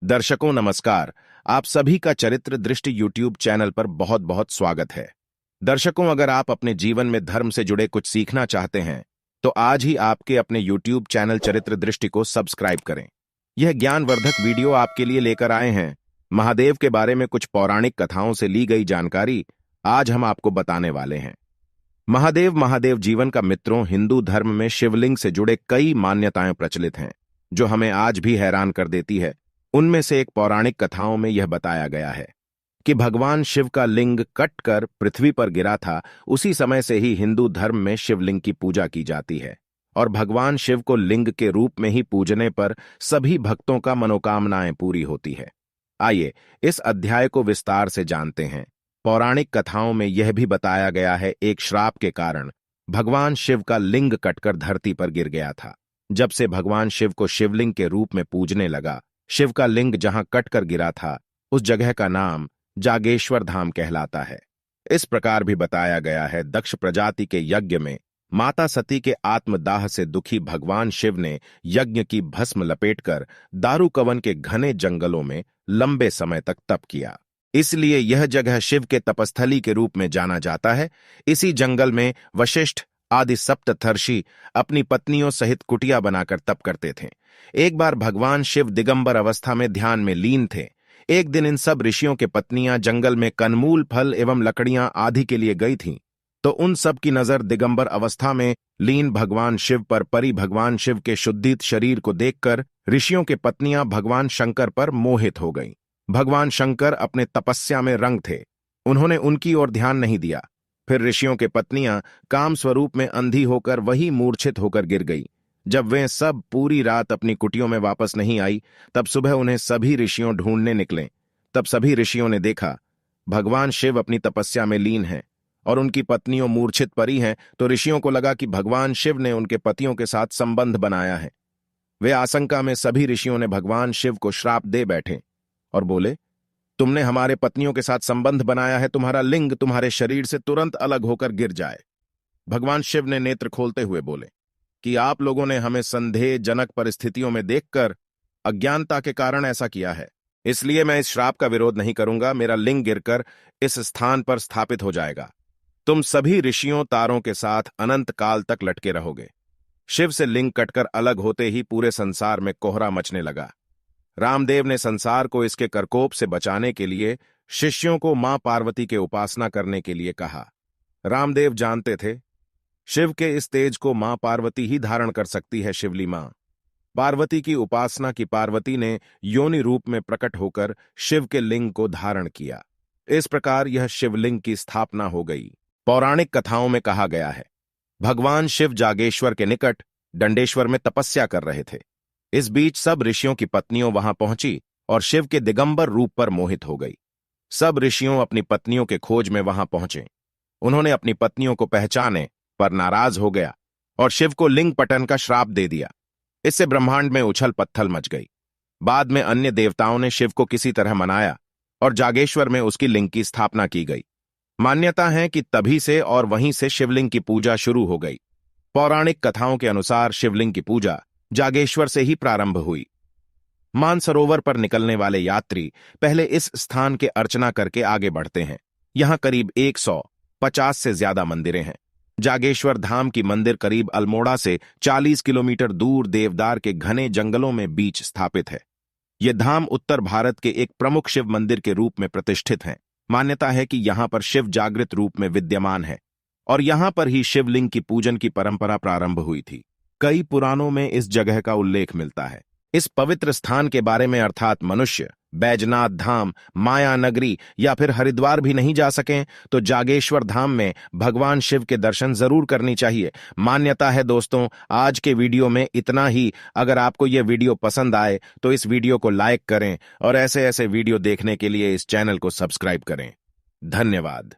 दर्शकों नमस्कार। आप सभी का चरित्र दृष्टि यूट्यूब चैनल पर बहुत बहुत स्वागत है। दर्शकों, अगर आप अपने जीवन में धर्म से जुड़े कुछ सीखना चाहते हैं तो आज ही आपके अपने यूट्यूब चैनल चरित्र दृष्टि को सब्सक्राइब करें। यह ज्ञानवर्धक वीडियो आपके लिए लेकर आए हैं महादेव के बारे में कुछ पौराणिक कथाओं से ली गई जानकारी आज हम आपको बताने वाले हैं। महादेव जीवन का मित्रों, हिंदू धर्म में शिवलिंग से जुड़े कई मान्यताएं प्रचलित हैं जो हमें आज भी हैरान कर देती है। उनमें से एक पौराणिक कथाओं में यह बताया गया है कि भगवान शिव का लिंग कटकर पृथ्वी पर गिरा था। उसी समय से ही हिंदू धर्म में शिवलिंग की पूजा की जाती है और भगवान शिव को लिंग के रूप में ही पूजने पर सभी भक्तों का मनोकामनाएं पूरी होती है। आइए इस अध्याय को विस्तार से जानते हैं। पौराणिक कथाओं में यह भी बताया गया है एक श्राप के कारण भगवान शिव का लिंग कटकर धरती पर गिर गया था। जब से भगवान शिव को शिवलिंग के रूप में पूजने लगा, शिव का लिंग जहां कटकर गिरा था उस जगह का नाम जागेश्वर धाम कहलाता है। इस प्रकार भी बताया गया है, दक्ष प्रजाति के यज्ञ में माता सती के आत्मदाह से दुखी भगवान शिव ने यज्ञ की भस्म लपेटकर दारुकवन के घने जंगलों में लंबे समय तक तप किया। इसलिए यह जगह शिव के तपस्थली के रूप में जाना जाता है। इसी जंगल में वशिष्ठ आदि सप्तर्षि अपनी पत्नियों सहित कुटिया बनाकर तप करते थे। एक बार भगवान शिव दिगंबर अवस्था में ध्यान में लीन थे। एक दिन इन सब ऋषियों के पत्नियां जंगल में कंदमूल, फल एवं लकड़ियां आदि के लिए गई थीं, तो उन सब की नजर दिगंबर अवस्था में लीन भगवान शिव पर पड़ी। भगवान शिव के शुद्धित शरीर को देखकर ऋषियों के पत्नियां भगवान शंकर पर मोहित हो गईं। भगवान शंकर अपने तपस्या में रंग थे, उन्होंने उनकी ओर ध्यान नहीं दिया। फिर ऋषियों के पत्नियां काम स्वरूप में अंधी होकर वही मूर्छित होकर गिर गई। जब वे सब पूरी रात अपनी कुटियों में वापस नहीं आई, तब सुबह उन्हें सभी ऋषियों ढूंढने निकले। तब सभी ऋषियों ने देखा भगवान शिव अपनी तपस्या में लीन हैं और उनकी पत्नियों मूर्छित पड़ी हैं। तो ऋषियों को लगा कि भगवान शिव ने उनके पतियों के साथ संबंध बनाया है। वे आशंका में सभी ऋषियों ने भगवान शिव को श्राप दे बैठे और बोले, तुमने हमारे पत्नियों के साथ संबंध बनाया है, तुम्हारा लिंग तुम्हारे शरीर से तुरंत अलग होकर गिर जाए। भगवान शिव ने नेत्र खोलते हुए बोले कि आप लोगों ने हमें संदेहजनक परिस्थितियों में देखकर अज्ञानता के कारण ऐसा किया है, इसलिए मैं इस श्राप का विरोध नहीं करूंगा। मेरा लिंग गिरकर इस स्थान पर स्थापित हो जाएगा। तुम सभी ऋषियों तारों के साथ अनंत काल तक लटके रहोगे। शिव से लिंग कटकर अलग होते ही पूरे संसार में कोहरा मचने लगा। रामदेव ने संसार को इसके करकोप से बचाने के लिए शिष्यों को मां पार्वती के उपासना करने के लिए कहा। रामदेव जानते थे शिव के इस तेज को मां पार्वती ही धारण कर सकती है। शिवली मां पार्वती की उपासना की पार्वती ने योनि रूप में प्रकट होकर शिव के लिंग को धारण किया। इस प्रकार यह शिवलिंग की स्थापना हो गई। पौराणिक कथाओं में कहा गया है भगवान शिव जागेश्वर के निकट दंडेश्वर में तपस्या कर रहे थे। इस बीच सब ऋषियों की पत्नियों वहां पहुंची और शिव के दिगंबर रूप पर मोहित हो गई। सब ऋषियों अपनी पत्नियों के खोज में वहां पहुंचे। उन्होंने अपनी पत्नियों को पहचाने पर नाराज हो गया और शिव को लिंग पटन का श्राप दे दिया। इससे ब्रह्मांड में उछल पत्थल मच गई। बाद में अन्य देवताओं ने शिव को किसी तरह मनाया और जागेश्वर में उसकी लिंग की स्थापना की गई। मान्यता है कि तभी से और वहीं से शिवलिंग की पूजा शुरू हो गई। पौराणिक कथाओं के अनुसार शिवलिंग की पूजा जागेश्वर से ही प्रारंभ हुई। मानसरोवर पर निकलने वाले यात्री पहले इस स्थान के अर्चना करके आगे बढ़ते हैं। यहां करीब 150 से ज्यादा मंदिरें हैं। जागेश्वर धाम की मंदिर करीब अल्मोड़ा से 40 किलोमीटर दूर देवदार के घने जंगलों में बीच स्थापित है। यह धाम उत्तर भारत के एक प्रमुख शिव मंदिर के रूप में प्रतिष्ठित है। मान्यता है कि यहां पर शिव जागृत रूप में विद्यमान है और यहां पर ही शिवलिंग की पूजन की परंपरा प्रारंभ हुई थी। कई पुराणों में इस जगह का उल्लेख मिलता है। इस पवित्र स्थान के बारे में अर्थात मनुष्य बैजनाथ धाम, माया नगरी या फिर हरिद्वार भी नहीं जा सकें तो जागेश्वर धाम में भगवान शिव के दर्शन जरूर करनी चाहिए। मान्यता है दोस्तों, आज के वीडियो में इतना ही। अगर आपको यह वीडियो पसंद आए तो इस वीडियो को लाइक करें और ऐसे ऐसे वीडियो देखने के लिए इस चैनल को सब्सक्राइब करें। धन्यवाद।